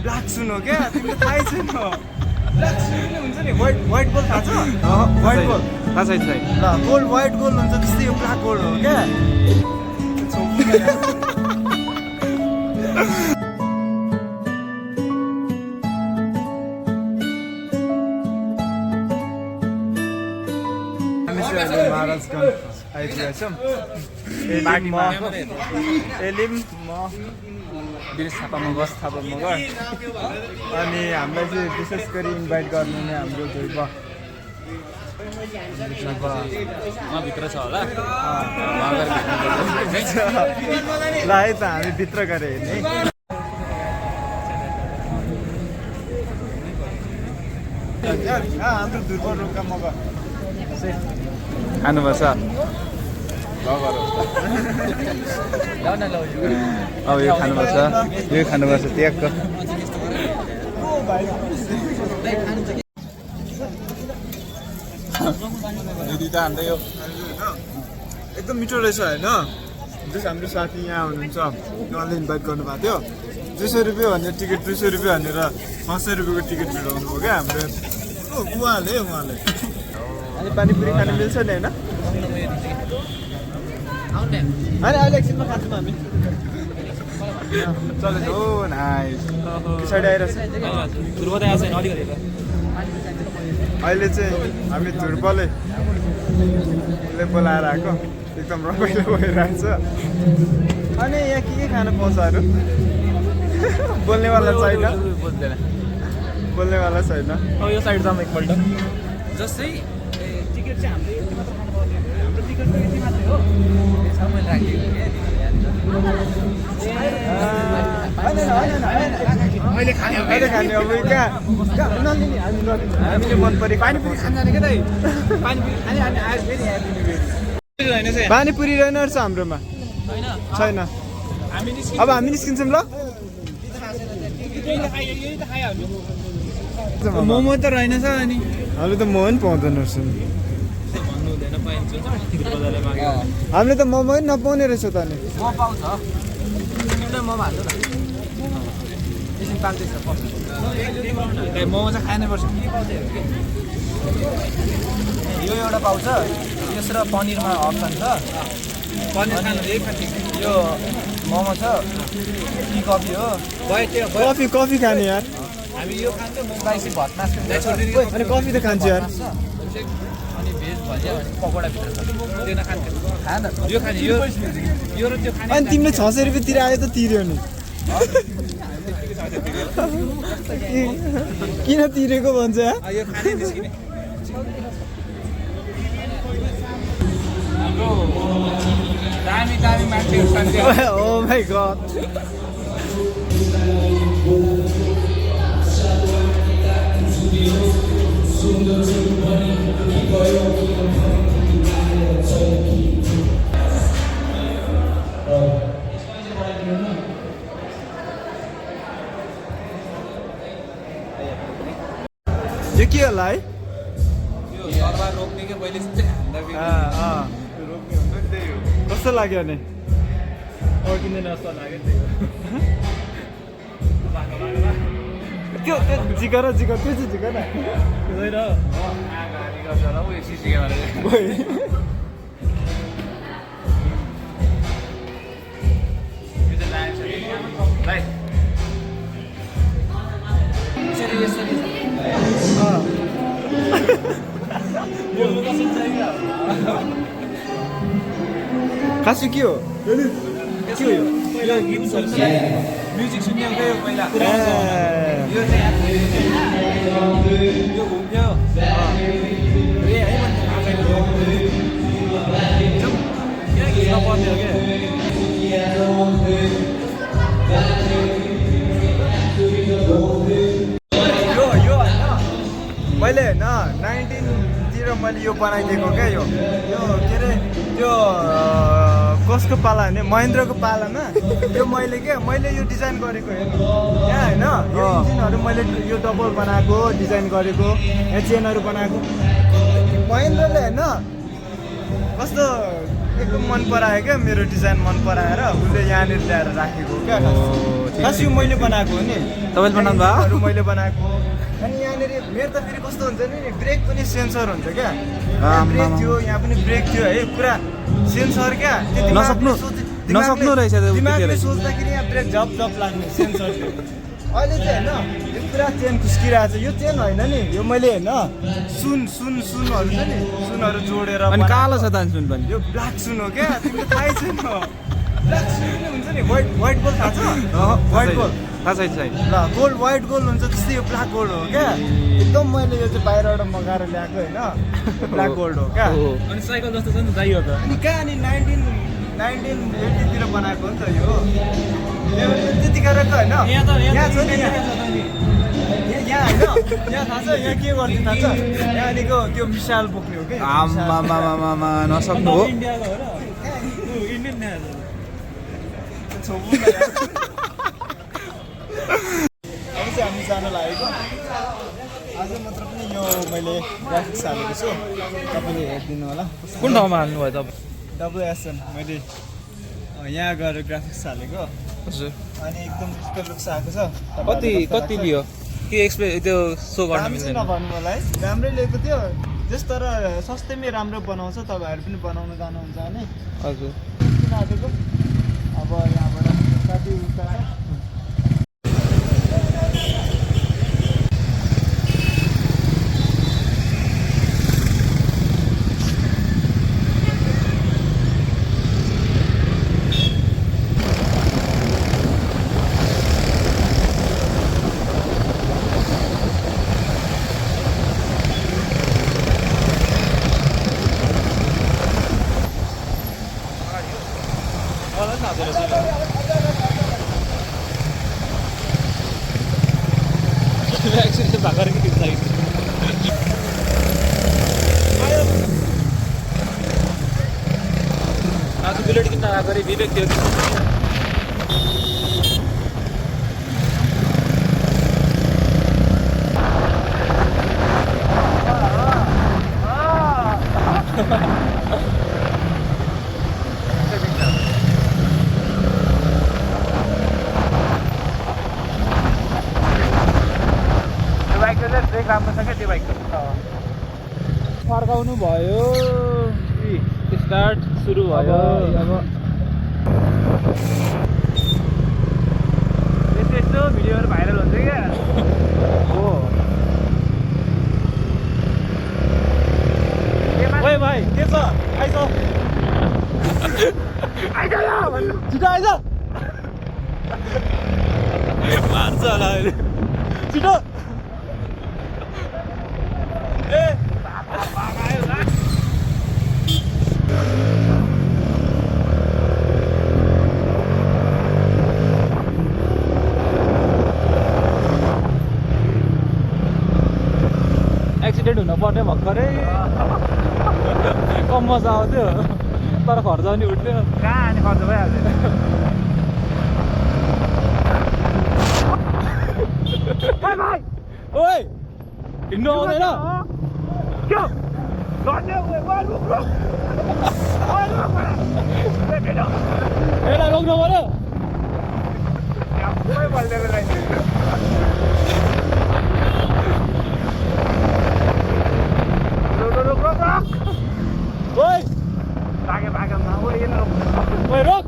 Black सुन हो क्या तिमीलाई थाहै छैन ब्ल्याक सुन हुन्छ नि व्हाइट गोल्ड थाहा छ व्हाइट गोल्ड थाहा छैन ल गोल्ड व्हाइट गोल्ड हुन्छ त्यस्तै यो ब्ल्याक गोल्ड हो क्या महाराजगञ्ज आइपुगेका छौँ एलिम म दिनेश थापा मगर अनि हामीलाई चाहिँ विशेष गरी इन्भाइट गर्नु नै हाम्रो ध्रुव भित्र छ होला ल है त हामी भित्र गएर हेर्ने हाम्रो ध्रुव रोका मगर खानुपर्छ अब यो खानुपर्छ ट्याक्क एकदम मिठो रहेछ होइन जस हाम्रो साथी यहाँ हुनुहुन्छ उहाँले इन्भाइट गर्नुभएको थियो 200 रुपियाँ भनेर टिकट 200 रुपियाँ भनेर 500 रुपियाँको टिकट भिडाउनु भयो क्या हाम्रो उहाँले अनि पानीपुरी खानु मिल्छ नि होइन अहिले एकछिनमा खान्छौँ हामी चलेछ हो नाइस पछाडि आइरहेछ अहिले चाहिँ हामी ध्रुवले बोलाएर आएको एकदम रमाइलो भइरहेछ अनि यहाँ के खानु पाउँछ अरू बोल्नेवाला छैन यो साइड जाउँ एकपल्ट जस्तै टिकट चाहिँ हामीले यति मात्र खानु पर्ने हाम्रो टिकट चाहिँ यति मात्रै हो मैले राखिदिएको अहिले खाने अब क्या हामीले मन पऱ्यो पानीपुरी खान जाने क्या दाइ पानीपुरी खाने अनि आएर फेरि पानीपुरी रहेन रहेछ हाम्रोमा छैन अब हामी निस्किन्छौँ ल मोमो त रहेनछ अनि हामीले त मोमो पनि पाउँदैन रहेछ हामीले त मोमो पनि नपाउने रहेछ त नि पाउँछ मोमो हाल्नु न एकछिन पाल्दैछ मोमो चाहिँ खानुपर्छ यो एउटा पाउँछ यस र पनिरमा अप्सन छ पनिर खानु यो मोमो छ टी कफी हो कफी खाने यार हामी यो खान्छौँ स्पाइसी भट मास अनि कफी त खान्छु यार अनि भेज भजिया पकौडा भित्र छ त्यो नखान्थ्यो खान यो खाने यो र त्यो खाने अनि तिमीले 600 रुपियाँ तिरायो त तिर्यो नि किन तिरेको भन्छ यो खाने निस्किने दामी मान्छेहरू शान्ति ओ माई गॉड यो के होला है यो सरबार रोक्ने के पहिले कस्तो लाग्यो नि किन्दैन जस्तो लाग्यो त्यो जिगर त्यो चाहिँ जिगर खासै के हो के हो यो गीत सुन्छ म्युजिक सुन्ने हो यो पहिला यो चाहिँ यो घुम्थ्यो मैले होइन 19 मैले यो बनाइदिएको क्या यो के अरे त्यो कसको पाला भने महेन्द्रको पालामा यो मैले यो डिजाइन गरेको हेर्नु यहाँ होइन यो इन्जिनहरू मैले यो डबल बनाएको डिजाइन गरेको यहाँ चेनहरू बनाएको महेन्द्रले होइन कस्तो एकदम मन परायो क्या मेरो डिजाइन मन पराएर उसले यहाँनिर ल्याएर राखेको क्या खास यो मैले बनाएको हो नि तपाईँले बनाउनु भयो? अरू मैले बनाएको अनि यहाँनिर मेरो त फेरि कस्तो हुन्छ नि ब्रेक पनि सेन्सर हुन्छ क्या ब्रेक थियो यहाँ पनि ब्रेक थियो है पुरा सेन्सर क्या नसक्नु रहेछ दिमागले सोच्दाखेरि यहाँ ब्रेक झप झप लाग्ने सेन्सर थियो अहिले चाहिँ होइन यो पुरा चेन खुस्किरहेको छ यो चेन होइन नि यो मैले होइन सुनहरू छ नि सुनहरू जोडेर अनि कालो छ त सुन पनि यो ब्ल्याक सुन हो क्या तिमीलाई थाहै छैन ब्ल्याक सुन पनि हुन्छ नि व्हाइट गोल्ड थाहा छ व्हाइट गोल्ड थाहा छैन ल गोल्ड व्हाइट गोल्ड हुन्छ त्यस्तै यो ब्ल्याक गोल्ड हो क्या एकदम मैले यो चाहिँ बाहिरबाट मगाएर ल्याएको होइन ब्ल्याक गोल्ड हो क्या अनि साइकल जस्तो छ नि दाइयो त अनि कहाँ अनि 1980 तिर बनाएको हो नि त यो त्यतिखेरको होइन यहाँ छ नि यहाँ होइन यहाँ थाहा छ यहाँ के गर्थ्यो थाहा छ यहाँनिरको त्यो मिसाइल बोक्ने हो कि आमामामामा नसक्नु हो इन्डियाको हो र इन्डियन अब चाहिँ हामी जान लागेको आज मात्र पनि यो मैले ग्राफिक्स हालेको छु तपाईँले हेरिदिनु होला कुन ठाउँमा हाल्नुभयो तपाईँ WSN मैले यहाँ गएर ग्राफिक्स हालेको हजुर अनि एकदम डिजिटल लुक्स आएको छ कति लियो के त्यो सो गर्न दाम चाहिँ मिल्दैन नभन्नु मलाई राम्रै लिएको थियो जस तर सस्तैमै राम्रो बनाउँछ तपाईँहरू पनि बनाउनु जानुहुन्छ भने हजुर किन आएको अब यहाँबाट कति उता एक्सिडेन्ट भएको कि त्यो साइड आज बुलेट किन्न आएको अरे विवेक थियो राम्रो छ क्या त्यो बाइक फर्काउनु भयो स्टार्ट सुरु भयो अब यस्तो भिडियोहरू भाइरल हुन्छ क्या हो ओए भाइ के छ आइज छिटो आइज मार्छ होला अहिले छिटो एक्सिडेन्ट हुन पर्ने भर्खरै कम मजा आउँथ्यो तर खर्च पनि उठ्थ्यो कहाँ अनि खर्च भइहाल्छ ओए हिँड्नु आउँदैन यसलाई रोक्नु पर्यो ओए ओए रोक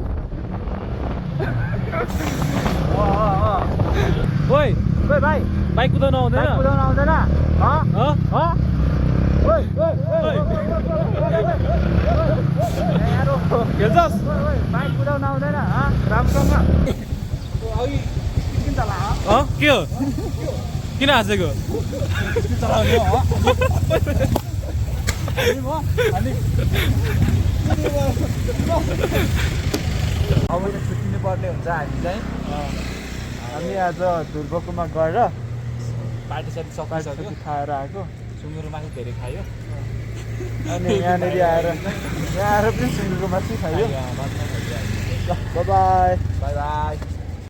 ओए ओए भाइ बाइक कुदाउनु आउँदैन कुदाउन आउँदैन खेल्छस् बाइक कुदाउन आउँदैन राम्रोसँग के हो किन हाँसेको अब चाहिँ छुट्टिनु पर्ने हुन्छ हामी चाहिँ हामी आज ध्रुवकोमा गएर पार्टी सार्टी सकाइसक्यो खाएर आएको सुँगुरको मासु धेरै खायो अनि यहाँनिर आएर यहाँ आएर पनि सुँगुरको मासु खायो भातमा खाइदियो ल बाई बाई बाई